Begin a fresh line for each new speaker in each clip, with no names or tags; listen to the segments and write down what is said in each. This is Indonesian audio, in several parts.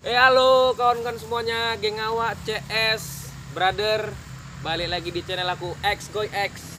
Halo kawan-kawan semuanya, geng awak CS Brother. Balik lagi di channel aku X Goy X.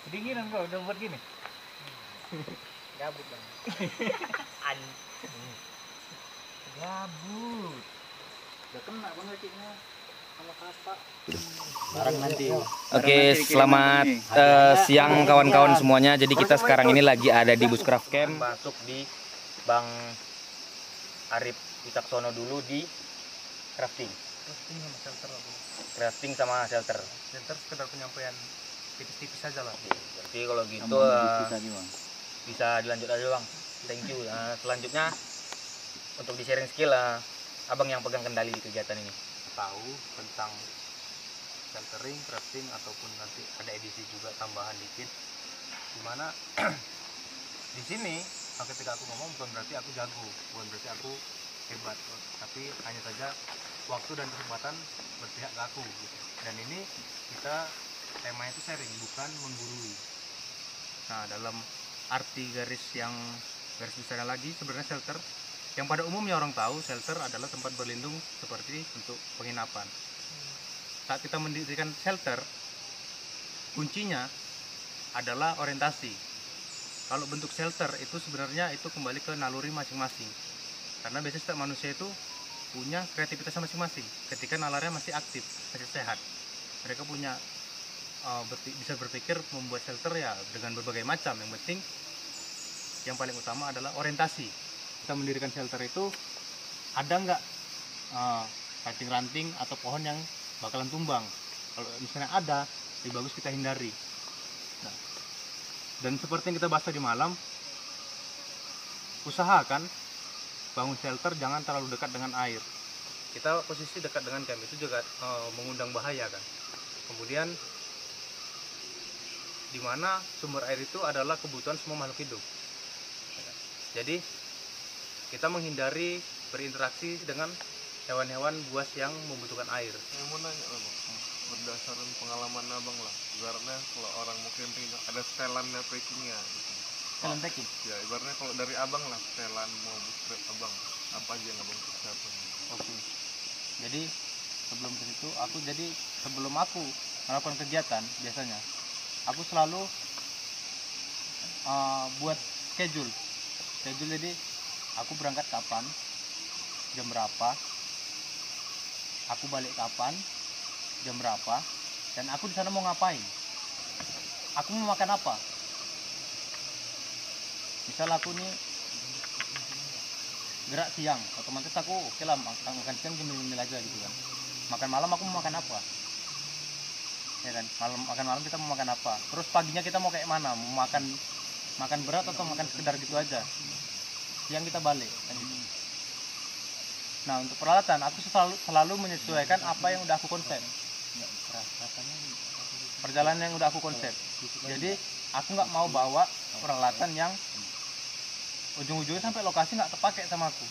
Kedinginan kau udah buat gini.
Gabut bang.
Gabut. Udah kena bang leciknya sama kapak.
Barang nanti.
Oke, selamat siang kawan-kawan semuanya. Jadi kita sekarang ini lagi ada di Bushcraft Camp. Masuk di Bang Arif Wicaksono dulu di crafting.
Crafting sama shelter apa?
Crafting sama shelter.
Shelter sekedar penyampaian tipis-tipis aja lah.
Berarti kalau gitu bisa dilanjut aja bang. Thank you. Selanjutnya untuk di sharing skill abang yang pegang kendali di kegiatan ini.
Tahu tentang sheltering, crafting ataupun nanti ada edisi juga tambahan dikit. Dimana di sini ketika aku ngomong bukan berarti aku jago, bukan berarti aku hebat, tapi hanya saja waktu dan kesempatan berpihak ke aku gitu. Dan ini kita temanya itu sharing, bukan menggurui. Nah, dalam arti garis besarnya lagi sebenarnya shelter yang pada umumnya orang tahu shelter adalah tempat berlindung seperti untuk penginapan. Saat kita mendirikan shelter, kuncinya adalah orientasi. Kalau bentuk shelter itu sebenarnya itu kembali ke naluri masing-masing. Karena biasanya setiap manusia itu punya kreativitas masing-masing. Ketika nalarnya masih aktif, masih sehat, mereka punya bisa berpikir membuat shelter ya dengan berbagai macam. Yang penting yang paling utama adalah orientasi. Kita mendirikan shelter itu ada nggak ranting-ranting atau pohon yang bakalan tumbang. Kalau misalnya ada, lebih bagus kita hindari. Nah, dan seperti yang kita bahas tadi malam, usahakan bangun shelter jangan terlalu dekat dengan air. Kita posisi dekat dengan camp itu juga mengundang bahaya kan. Kemudian di mana sumber air itu adalah kebutuhan semua makhluk hidup. Jadi kita menghindari berinteraksi dengan hewan-hewan buas yang membutuhkan air.
Saya mau nanya lah bang, berdasarkan pengalaman abang lah, ibaratnya kalau orang mau camping ada setelannya packingnya gitu.
Setelan packing?
Ya ibaratnya kalau dari abang lah, setelan mau bushcraft abang, apa aja yang abang persiapkan?
Oke. Jadi sebelum aku melakukan kegiatan biasanya aku selalu buat schedule. Jadi aku berangkat kapan, jam berapa, aku balik kapan, jam berapa, dan aku di sana mau ngapain, aku mau makan apa. Misal aku nih gerak siang, otomatis aku oke lah makan siang nyemil-nyemil aja gitu kan. Makan malam aku mau makan apa, ya kan. Makan malam kita mau makan apa, terus paginya kita mau kayak mana, mau makan berat atau makan sekedar gitu aja, siang kita balik kan gitu. Nah, untuk peralatan aku selalu menyesuaikan apa yang udah aku konsep, perjalanan yang udah aku konsep. Jadi aku nggak mau bawa peralatan yang ujung-ujungnya sampai lokasi nggak terpakai sama aku.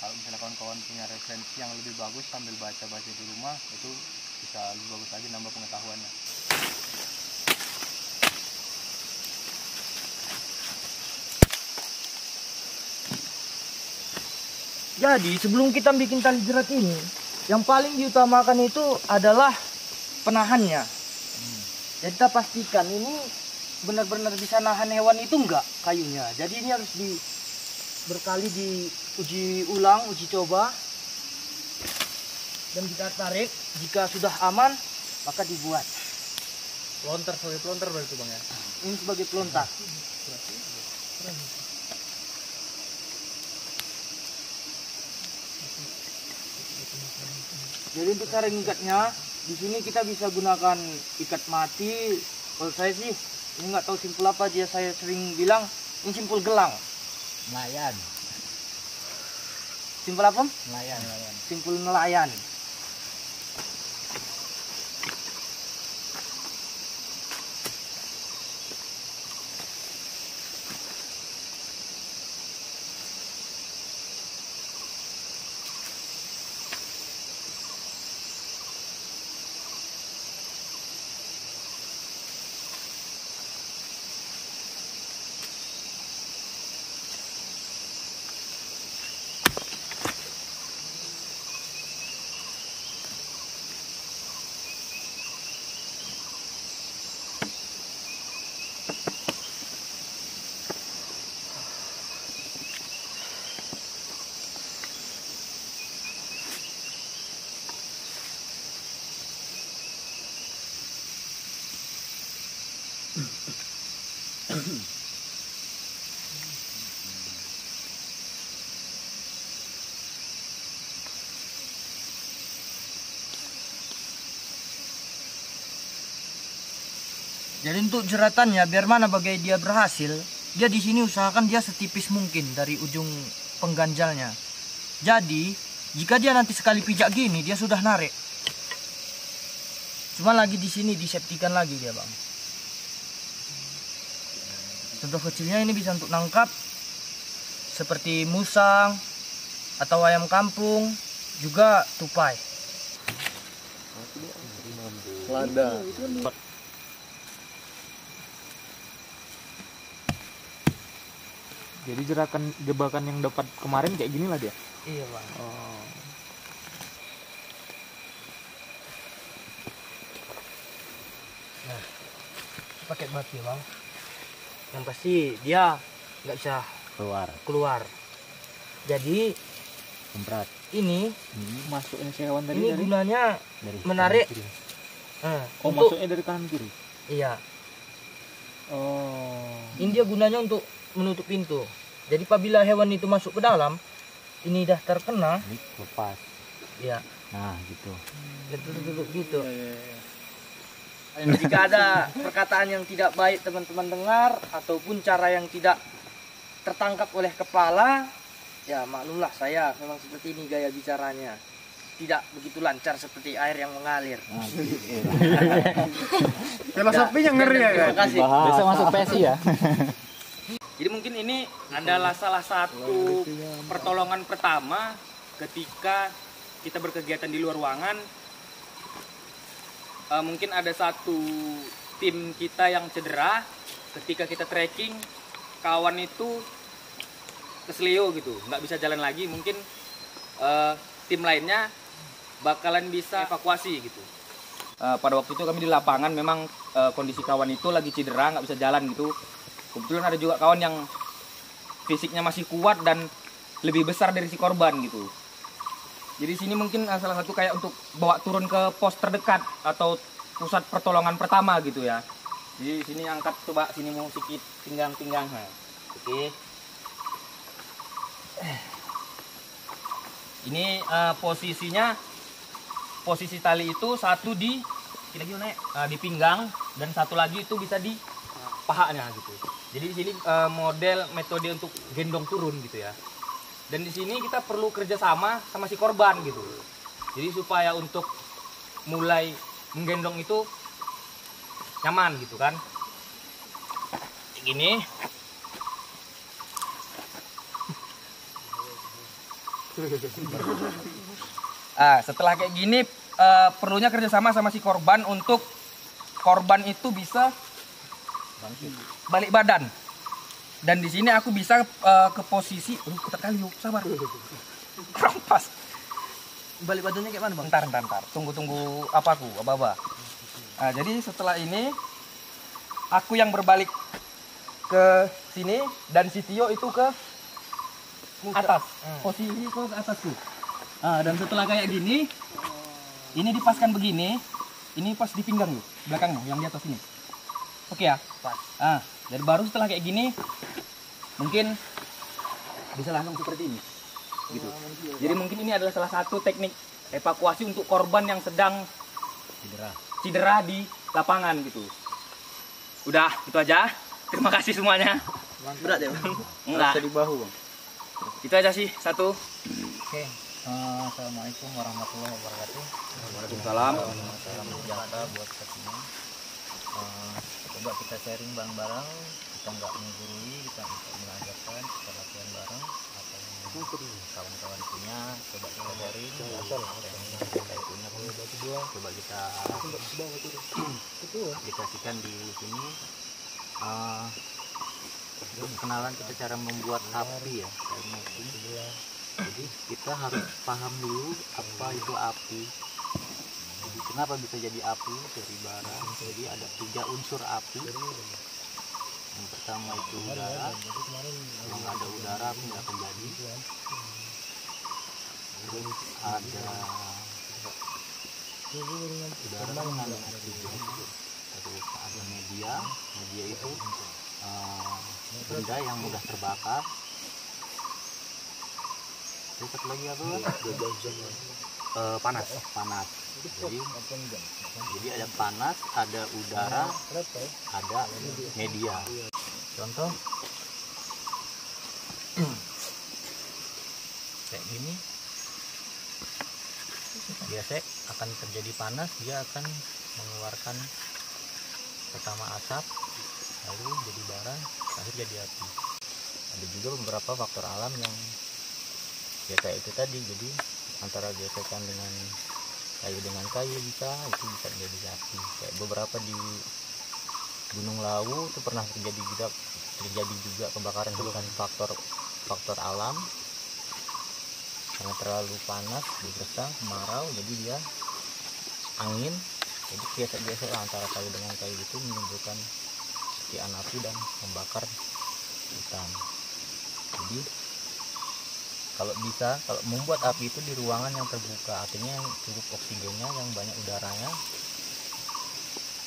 Kalau misalnya kawan-kawan punya referensi yang lebih bagus sambil baca-baca di rumah, itu bisa lebih bagus lagi nambah pengetahuannya.
Jadi sebelum kita bikin tali jerat ini, yang paling diutamakan itu adalah penahannya. Jadi kita pastikan ini benar-benar bisa nahan hewan itu enggak kayunya. Jadi ini harus berkali diuji ulang, uji coba. Dan kita tarik, jika sudah aman maka dibuat.
Sebagai pelontar berarti bang ya?
Ini sebagai pelontar. Jadi untuk cara ngikatnya, di sini kita bisa gunakan ikat mati. Kalau saya sih, ini nggak tahu simpul apa dia, saya sering bilang ini simpul gelang.
Nelayan.
Simpul apa?
Nelayan.
Simpul nelayan. Jadi untuk jeratannya biar mana bagai dia berhasil, dia di sini usahakan dia setipis mungkin dari ujung pengganjalnya. Jadi jika dia nanti sekali pijak gini dia sudah narik. Cuma lagi di sini diseptikan lagi dia, Bang. Contoh kecilnya ini bisa untuk nangkap seperti musang atau ayam kampung, juga tupai.
Lada.
Jadi jebakan yang dapat kemarin kayak gini lah dia.
Iya, Bang.
Oh.
Nah, pakai batu, Bang. Yang pasti dia nggak bisa keluar. Jadi
Semprat.
ini
Masuknya si hewan tadi
ini
dari
gunanya
Dari
menarik.
kiri.
Untuk
Masuknya dari kanan kiri.
iya,
Oh.
ini dia gunanya untuk menutup pintu. Jadi apabila hewan itu masuk ke dalam, ini dah terkena,
Ini lepas.
ya
Nah, gitu.
tutup gitu. Jika ada perkataan yang tidak baik teman-teman dengar ataupun cara yang tidak tertangkap oleh kepala, ya maklumlah saya memang seperti ini gaya bicaranya. Tidak begitu lancar seperti air yang mengalir.
Nah, gitu.
Filosofinya ngeri ya.
Terima kasih.
Besok masuk PSI ya.
Jadi mungkin ini adalah salah satu pertolongan pertama ketika kita berkegiatan di luar ruangan. Mungkin ada satu tim kita yang cedera, ketika kita trekking kawan itu kesleo gitu, nggak bisa jalan lagi, mungkin tim lainnya bakalan bisa evakuasi gitu. Pada waktu itu kami di lapangan memang kondisi kawan itu lagi cedera, nggak bisa jalan gitu. Kebetulan ada juga kawan yang fisiknya masih kuat dan lebih besar dari si korban gitu. Jadi sini mungkin salah satu kayak untuk bawa turun ke pos terdekat atau pusat pertolongan pertama gitu ya. Jadi sini angkat, coba sini mau sedikit pinggang-pinggang. Nah, oke. Ini posisinya, posisi tali itu satu di di pinggang dan satu lagi itu bisa di pahanya gitu. Jadi di sini model metode untuk gendong turun gitu ya. Dan di sini kita perlu kerjasama sama si korban gitu. Jadi supaya untuk mulai menggendong itu nyaman gitu kan. Gini. Setelah kayak gini perlunya kerjasama sama si korban untuk korban itu bisa balik badan. Dan di sini aku bisa ke posisi, ketat kali yuk, sabar. Kurang pas.
Balik badannya kayak mana, Bang?
Bentar. Tunggu apaku, aba-aba. Nah, jadi setelah ini aku yang berbalik ke sini dan si Tio itu ke atas. Posisi ke atas tuh. Nah, dan setelah kayak gini, ini dipaskan begini, ini pas di pinggang yuk, belakangnya yang di atas ini. Oke ya? Pas. Nah, jadi baru setelah kayak gini mungkin bisa langsung seperti ini. Gitu. Jadi mungkin ini adalah salah satu teknik evakuasi untuk korban yang sedang cedera di lapangan gitu. Udah, itu aja. Terima kasih semuanya.
Berat ya, Bang?
Enggak.
Di bahu, Bang.
Itu aja sih satu.
Oke. Assalamualaikum warahmatullahi wabarakatuh.
Waalaikumsalam.
Salam sejahtera buat kita semua. Coba kita sharing bareng-bareng. Kita nggak menggurui, kita bisa mengajarkan, kita latihan bareng. Apa yang kawan-kawan punya, coba kita sharing. Apa yang kita punya, coba kita aplikasikan di sini. Kenalan kita cara membuat api ya. Jadi kita harus paham dulu apa itu api. Jadi kenapa bisa jadi api dari bara? Jadi ada 3 unsur api. Yang pertama itu udara. Kalau nggak ada udara api nggak akan jadi. Terus ada udara mengandung oksigen. Terus ada media. Media itu benda yang mudah terbakar. Terus satu lagi apa? Panas. Jadi ada panas, ada udara, ada media. Contoh kayak gini. Biasa akan terjadi panas, dia akan mengeluarkan pertama asap, lalu jadi bara, akhir jadi api. Ada juga beberapa faktor alam yang ya kayak itu tadi, jadi antara gesekan dengan kayu bisa, itu bisa menjadi api. Kayak beberapa di Gunung Lawu itu pernah terjadi juga kebakaran bukan faktor alam karena terlalu panas, gersang, kemarau, jadi dia angin, jadi gesek-gesek antara kayu dengan kayu itu menimbulkan cian api dan membakar hutan. Jadi kalau membuat api itu di ruangan yang terbuka, artinya yang cukup oksigennya, yang banyak udaranya,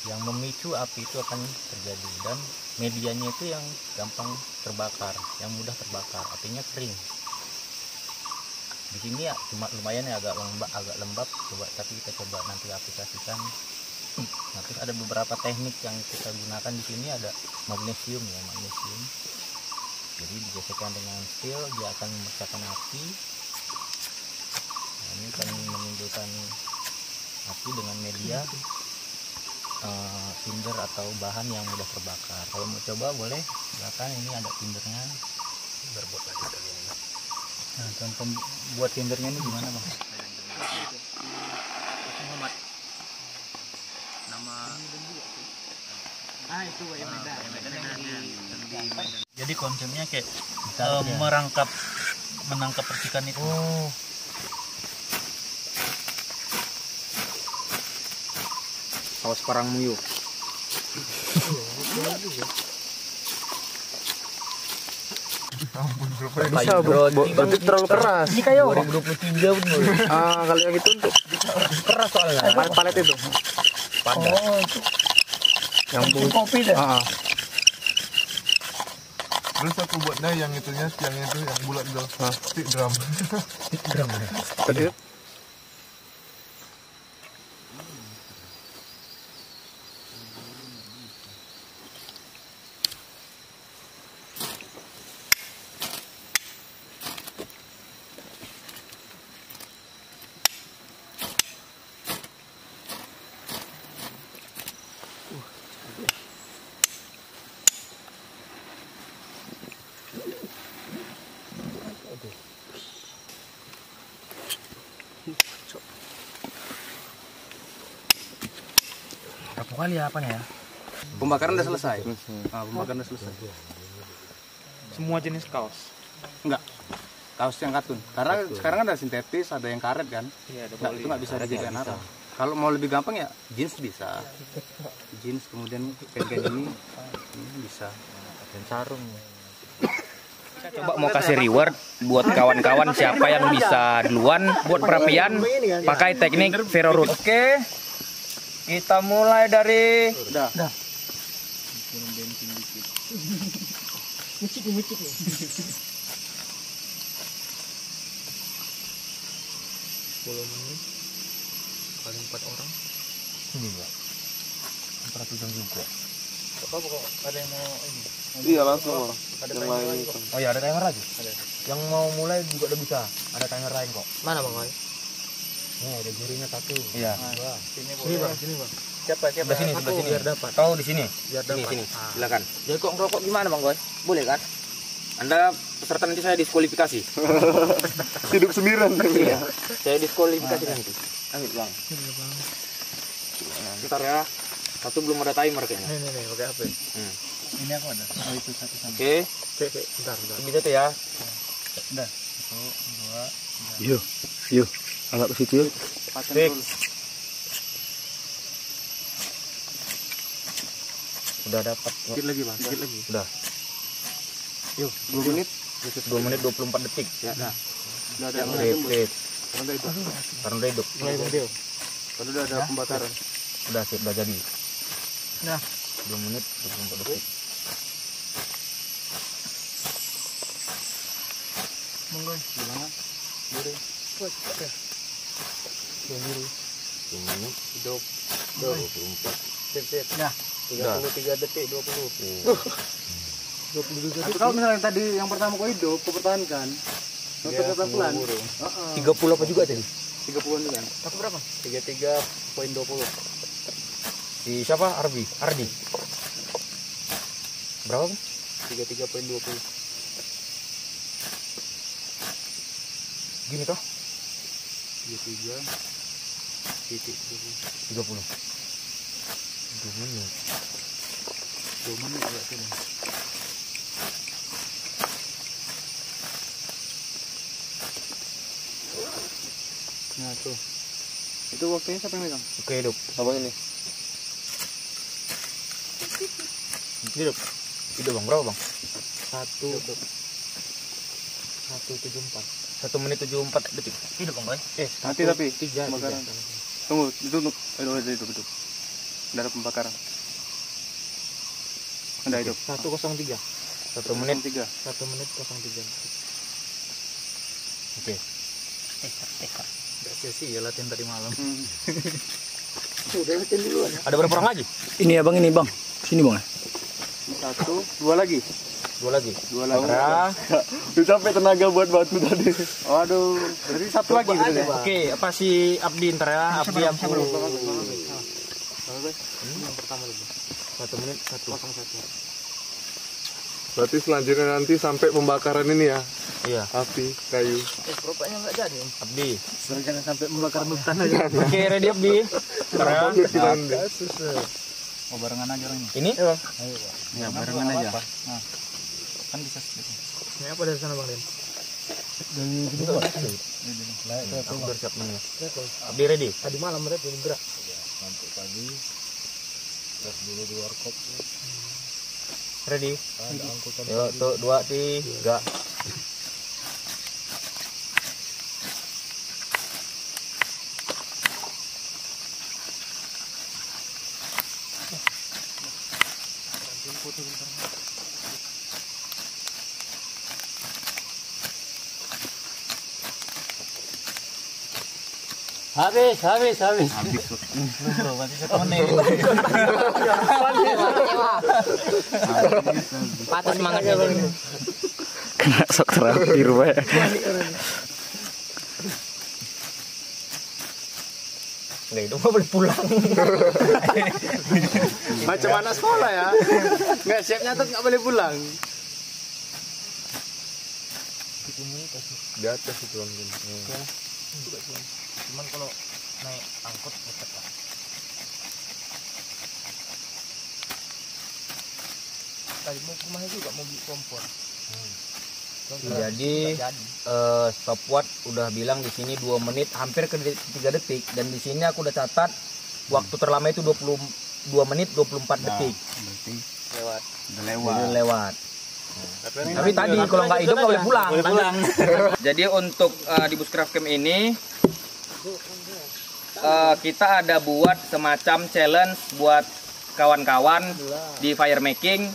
yang memicu api itu akan terjadi, dan medianya itu yang gampang terbakar, yang mudah terbakar, artinya kering. Di sini ya cuma lumayan ya agak lembab, tapi kita coba nanti aplikasikan. Nah, terus ada beberapa teknik yang kita gunakan di sini, ada magnesium. Jadi digesekkan dengan steel, dia akan memecahkan api. Nah, ini akan menimbulkan api dengan media tinder atau bahan yang mudah terbakar. Kalau mau coba boleh, silakan. Ini ada tindernya. Berbuat lagi dari ini. Nah, contoh buat tindernya ini gimana, Bang?
Muhammad. Nama itu Medan yang di
Jadi konsepnya kayak menangkap percikan itu.
Kaos perang muyuh.
Bisa bro, berarti terlalu keras.
Ini kayak
2023 bener.
Kalau yang itu untuk
Keras soalnya.
palet itu. Yang
kopi deh.
Terus aku buatnya yang itunya, yang itu yang bulat itu, stick drum. Tadi
berapa kali ya apanya ya?
Pembakaran udah selesai. Pembakaran udah selesai.
semua jenis kaos.
Enggak. Kaos yang katun. Karena sekarang kan ada sintetis, ada yang karet kan.
Iya, ada
Nggak, itu nggak bisa dijadikan apa. Kalau mau lebih gampang ya jeans bisa. Jeans kemudian kayak ini bisa.
Dan sarung.
Coba mau kasih reward buat kawan-kawan siapa yang bisa duluan buat perapian pakai teknik Ferro Root.
Oke. Kita mulai dari Micik nih.
Kalau
paling 4 orang. Ini enggak. 400 juga.
Apa kok ada yang mau ini?
Iya langsung lah.
Ada
Yang
timer
lain
lain
itu.
kok. Oh ya ada timer lagi. Ada. Yang mau mulai juga udah bisa. Ada timer lain kok.
Mana Bang Koi?
Nih ada jurinya 1.
Iya.
Sini
Sini bang, sini bang.
Siapa?
Sebelah sini, sebelah sini.
Biar dapat.
Kau di sini.
Biar
Sini,
dapat.
sini.
Ah.
Silakan.
Jadi kok ngerokok gimana Bang Koi? Boleh kan?
Anda peserta nanti saya diskualifikasi.
Hidup sendirian.
Iya. Saya diskualifikasi nanti.
Ambil Bang.
Bentar ya. Satu belum ada timer kayaknya.
Nih, pakai HP.
Ini aku ada. Oh itu satu sama.
Oke.
Bentar.
Bisa tuh ya.
Udah. 1, 2,
Yuk. Agak ke situ yuk.
Fix. Udah dapat.
Dikit lagi bang. Dikit lagi.
Udah.
Yuk.
2 menit.
2 menit 24 detik.
Ya. Nah. Udah ada.
Sip.
Udah hidup.
Karena udah hidup.
Kan udah ada pembakaran.
Udah sip, udah jadi.
Nah.
2 menit 24 detik.
Monggo. Gimana? Diri.
2 menit
Hidup.
24.
Sip.
Nah.
33 detik 20.
22
Tapi kalau misalnya tadi yang pertama kau hidup, kau pertahankan. Kau pelan.
30 apa juga tadi?
30-an juga kan?
Aku berapa?
33.20.
Si siapa? Ardi. Berapa? Bang?
33.20.
Gini toh?
33.20.
30. 2 menit.
2 menit agak sini. Nah tuh. Itu waktunya siapa yang megang?
Oke, hidup.
Abang ini.
Hidup. Hidup bang, berapa bang?
1.74.
1 menit 74 detik. Hidup bang, Boy.
Mati tapi.
3
Pembakaran. Tunggu, ditutup. Hidup. Udah ada pembakaran. Udah hidup.
103.
1 menit.
3.
1 menit 03.
Oke.
Gak sia-sia latihan tadi malam.
Sudah latihan duluan.
Ada berapa orang lagi?
Ini ya Bang, ini Bang. Sini Bang.
1, 2 lagi.
2 lagi.
2 lagi.
Ada.
Udah capek tenaga buat batu tadi. Waduh, berarti 1 lagi berarti.
Oke, apa si Abdi ntar ya? Abdi aku.
1 menit 101.
Berarti selanjutnya nanti sampai pembakaran ini ya.
Iya.
Api, kayu.
Rokoknya enggak jadi.
Abdi.
Jangan sampai membakar hutan aja.
Oke, ready Abdi. Ntar ya.
Oh, barengan aja orang ini.
Ini?
Ya, barengan aja.
Kan bisa.
Ini apa dari sana Bang Den?
Aku bersiap nih. Abdi ready.
Tadi malam mereka belum gerak.
Ready. Yuk, tuh 2, 3.
Habis.
Bro, masih 1 menit.
Patah semangatnya.
Kena sok terakhir, Pak. Nggak, itu nggak boleh pulang.
Macam anak sekolah ya. Nggak siap nyatet nggak boleh pulang. Di atas itu mungkin.
Cuman kalau naik angkot dekat lah.
Tadi mau ke rumahnya juga mau beli kompor.
Jadi stopwatch udah bilang di sini 2 menit hampir ke 3 detik dan di sini aku udah catat waktu terlama itu 22 menit 24 detik.
Berarti
Lewat.
udah
Jadi lewat. Tapi tadi kalau nggak hidup nggak boleh pulang. Jadi untuk di Bushcraft Camp ini kita ada buat semacam challenge buat kawan-kawan di fire making.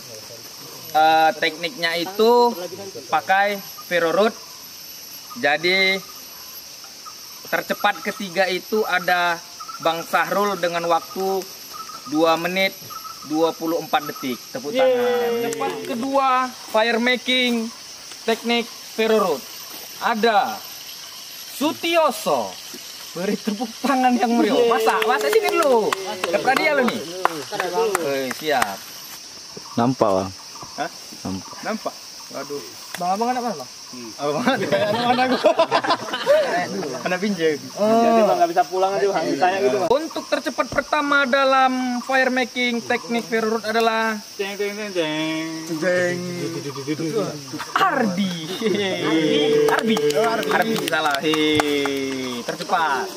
Tekniknya itu pakai ferroroot. Jadi tercepat ketiga itu ada
Bang Sahrul dengan waktu 2 menit 24 detik. Tepuk tangan. Tempat kedua, fire making teknik Ferro Root. Ada Sutioso. Beri tepuk tangan yang meriah. Masa sini dulu. Kepada dia lo nih. Siap.
Nampak bang.
Hah? Nampak? Waduh.
Bang anak mana bang?
Abang anak gua. Anak pinjam.
Jadi bang nggak bisa pulang aja bang, ditanya gitu bang.
Untuk tercepat pertama dalam fire making teknik Ferro Root adalah
Ceng ceng ceng ceng.
Ardi. Ardi salah. Tercepat.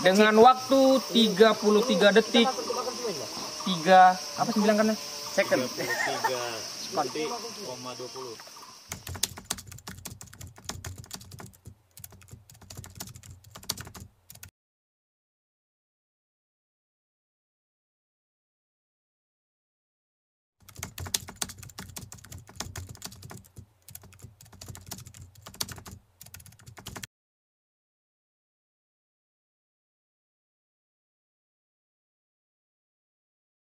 Dengan waktu 33 detik 3 apa sih bilangkannya? Second.
3,20.